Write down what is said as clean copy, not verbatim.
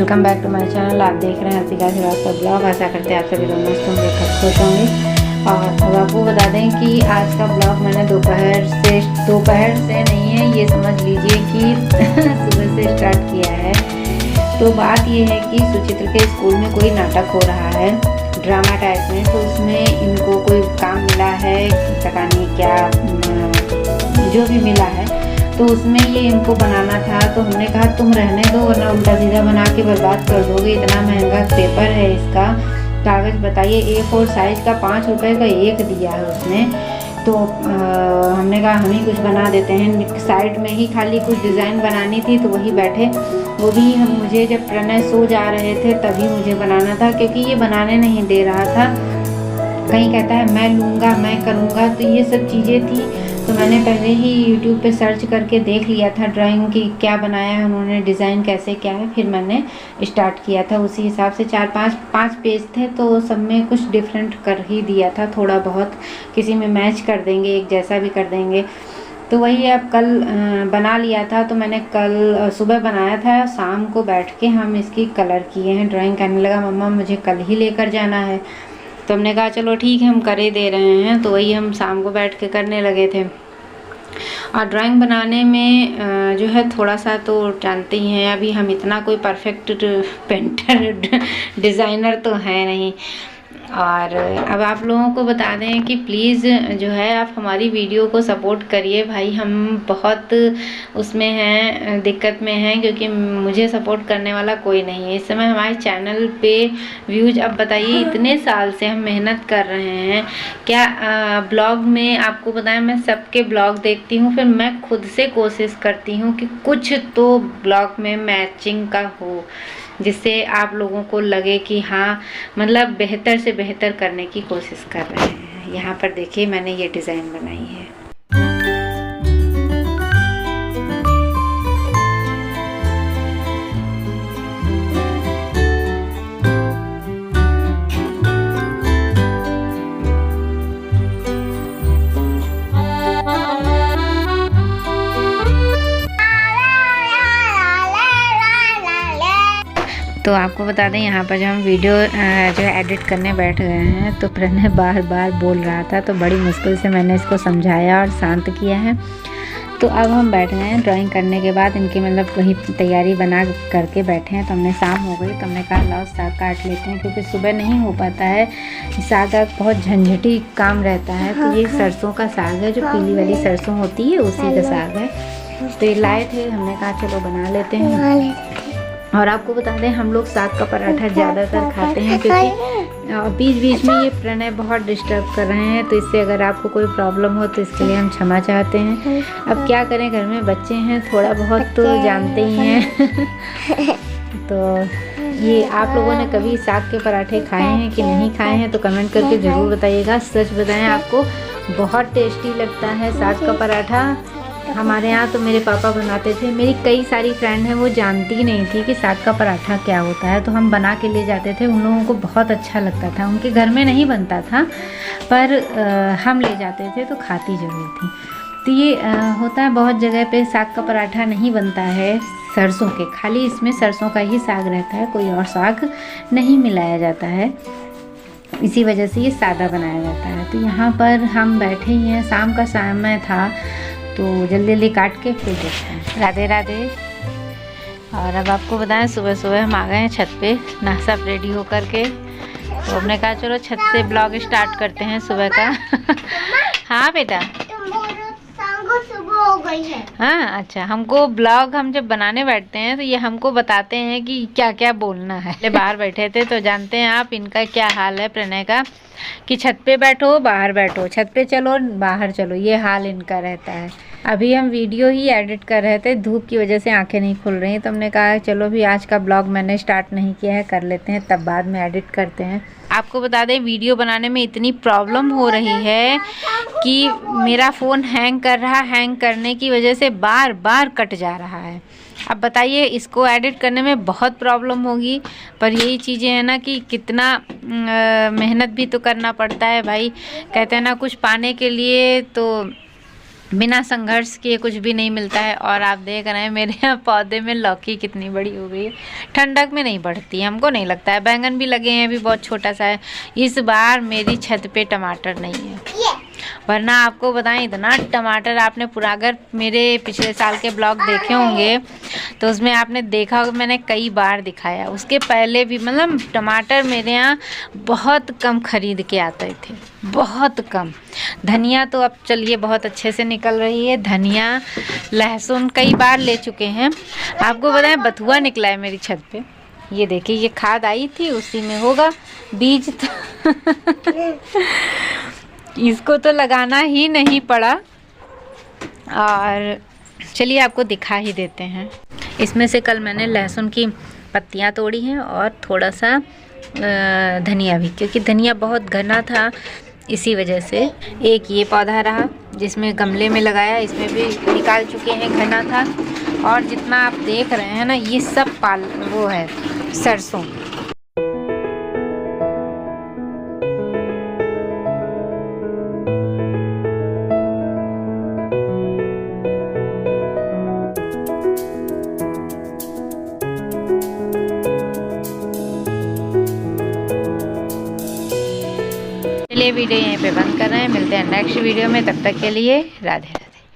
Welcome back to my channel. आप देख रहे हैं हर्षिका श्रीवास्तव ब्लॉग। आशा करते हैं आप सभी लोग मस्त होंगे, खुश होंगे। और अब आपको बता दें कि आज का ब्लॉग मैंने दोपहर से नहीं है, ये समझ लीजिए कि सुबह से स्टार्ट किया है। तो बात ये है कि सुचित्र के स्कूल में कोई नाटक हो रहा है, ड्रामा टाइप में। तो उसमें इनको कोई काम मिला है, पता नहीं क्या, जो भी मिला है तो उसमें ये इनको बनाना था। तो हमने कहा तुम रहने दो, वरना उल्टा सीधा बना के बर्बाद कर दोगे। इतना महंगा पेपर है इसका, कागज़ बताइए A4 साइज़ का 5 रुपये का एक दिया है उसने। तो हमने कहा हम ही कुछ बना देते हैं। साइड में ही खाली कुछ डिज़ाइन बनानी थी, तो वही बैठे। वो भी मुझे जब प्रणय सो जा रहे थे तभी मुझे बनाना था, क्योंकि ये बनाने नहीं दे रहा था। कहीं कहता है मैं लूँगा, मैं करूँगा। तो ये सब चीज़ें थी। तो मैंने पहले ही YouTube पे सर्च करके देख लिया था ड्राइंग की क्या बनाया है उन्होंने, डिज़ाइन कैसे क्या है। फिर मैंने स्टार्ट किया था उसी हिसाब से। 4-5 पेज थे, तो सब में कुछ डिफरेंट कर ही दिया था, थोड़ा बहुत किसी में मैच कर देंगे, एक जैसा भी कर देंगे। तो वही अब कल बना लिया था। तो मैंने कल सुबह बनाया था, शाम को बैठ के हम इसकी कलर किए हैं। ड्राइंग करने लगा, मम्मा मुझे कल ही लेकर जाना है। तो हमने कहा चलो ठीक है, हम करे दे रहे हैं। तो वही हम शाम को बैठ के करने लगे थे। और ड्राइंग बनाने में जो है थोड़ा सा तो जानते ही हैं, अभी हम इतना कोई परफेक्ट पेंटर डिज़ाइनर तो है नहीं। और अब आप लोगों को बता दें कि प्लीज़ जो है आप हमारी वीडियो को सपोर्ट करिए भाई। हम बहुत उसमें हैं, दिक्कत में हैं, क्योंकि मुझे सपोर्ट करने वाला कोई नहीं है इस समय हमारे चैनल पे। व्यूज अब बताइए, इतने साल से हम मेहनत कर रहे हैं। क्या ब्लॉग में आपको बताएं, मैं सबके ब्लॉग देखती हूँ, फिर मैं खुद से कोशिश करती हूँ कि कुछ तो ब्लॉग में मैचिंग का हो, जिससे आप लोगों को लगे कि हाँ मतलब बेहतर से बेहतर करने की कोशिश कर रहे हैं। यहाँ पर देखिए मैंने ये डिज़ाइन बनाई है। तो आपको बता दें, यहाँ पर जब हम वीडियो जो है एडिट करने बैठ गए हैं, तो प्रणय बार बार बोल रहा था। तो बड़ी मुश्किल से मैंने इसको समझाया और शांत किया है। तो अब हम बैठ गए हैं ड्राइंग करने के बाद। इनकी मतलब वही तैयारी बना करके बैठे हैं। तो हमने शाम हो गई, तो हमने कहा लाओ साग काट लेते हैं, क्योंकि सुबह नहीं हो पाता है। साग बहुत झंझटी काम रहता है। तो ये सरसों का साग है, जो पीली वाली सरसों होती है उसी का साग है। तो ये लाए थे, हमने कहा चलो बना लेते हैं। और आपको बता दें, हम लोग साग का पराठा ज़्यादातर खाते हैं, क्योंकि बीच बीच में ये प्रणय बहुत डिस्टर्ब कर रहे हैं। तो इससे अगर आपको कोई प्रॉब्लम हो तो इसके लिए हम क्षमा चाहते हैं। अब क्या करें, घर में बच्चे हैं, थोड़ा बहुत तो जानते ही हैं। तो ये आप लोगों ने कभी साग के पराठे खाए हैं कि नहीं खाए हैं, तो कमेंट करके ज़रूर बताइएगा। सच बताएं, आपको बहुत टेस्टी लगता है साग का पराठा। हमारे यहाँ तो मेरे पापा बनाते थे। मेरी कई सारी फ्रेंड हैं, वो जानती ही नहीं थी कि साग का पराठा क्या होता है। तो हम बना के ले जाते थे, उन लोगों को बहुत अच्छा लगता था। उनके घर में नहीं बनता था, पर हम ले जाते थे तो खाती ज़रूर थी। तो ये होता है, बहुत जगह पे साग का पराठा नहीं बनता है सरसों के, खाली इसमें सरसों का ही साग रहता है, कोई और साग नहीं मिलाया जाता है। इसी वजह से ये सादा बनाया जाता है। तो यहाँ पर हम बैठे ही हैं, शाम का समय था, तो जल्दी जल्दी काट के फिर देखते हैं। राधे राधे। और अब आपको बताएं, सुबह सुबह हम आ गए हैं छत पे, नाश्ता रेडी हो करके। तो हमने कहा चलो छत से ब्लॉग स्टार्ट करते हैं सुबह का। हाँ बेटा, सुबह हो गई है। हाँ अच्छा, हमको ब्लॉग हम जब बनाने बैठते हैं तो ये हमको बताते हैं कि क्या क्या बोलना है। बाहर बैठे थे, तो जानते हैं आप इनका क्या हाल है प्रणय का, कि छत पे बैठो, बाहर बैठो, छत पे चलो, बाहर चलो, ये हाल इनका रहता है। अभी हम वीडियो ही एडिट कर रहे थे, धूप की वजह से आंखें नहीं खुल रही। तो हमने कहा चलो भी आज का ब्लॉग मैंने स्टार्ट नहीं किया है, कर लेते हैं, तब बाद में एडिट करते हैं। आपको बता दें, वीडियो बनाने में इतनी प्रॉब्लम हो रही है कि मेरा फ़ोन हैंग कर रहा है। हैंग करने की वजह से बार बार कट जा रहा है। अब बताइए, इसको एडिट करने में बहुत प्रॉब्लम होगी, पर यही चीज़ें हैं ना कि कितना मेहनत भी तो करना पड़ता है भाई। कहते हैं ना, कुछ पाने के लिए तो बिना संघर्ष किए कुछ भी नहीं मिलता है। और आप देख रहे हैं मेरे यहाँ पौधे में लौकी कितनी बड़ी हो गई है। ठंडक में नहीं बढ़ती है, हमको नहीं लगता है। बैंगन भी लगे हैं, अभी बहुत छोटा सा है। इस बार मेरी छत पे टमाटर नहीं है, वरना आपको बताएं इतना टमाटर आपने पूरा, अगर मेरे पिछले साल के ब्लॉग देखे होंगे तो उसमें आपने देखा होगा मैंने कई बार दिखाया। उसके पहले भी मतलब टमाटर मेरे यहाँ बहुत कम खरीद के आते थे, बहुत कम। धनिया तो अब चलिए बहुत अच्छे से निकल रही है। धनिया, लहसुन कई बार ले चुके हैं। आपको बताएं बथुआ निकला है मेरी छत पे। ये देखिए, ये खाद आई थी उसी में होगा बीज तो इसको तो लगाना ही नहीं पड़ा। और चलिए आपको दिखा ही देते हैं। इसमें से कल मैंने लहसुन की पत्तियां तोड़ी हैं और थोड़ा सा धनिया भी, क्योंकि धनिया बहुत घना था इसी वजह से। एक ये पौधा रहा जिसमें गमले में लगाया, इसमें भी निकाल चुके हैं, घना था। और जितना आप देख रहे हैं ना, ये सब वो है सरसों। चलिए वीडियो यहीं पे बंद कर रहे हैं, मिलते हैं नेक्स्ट वीडियो में। तब तक के लिए राधे।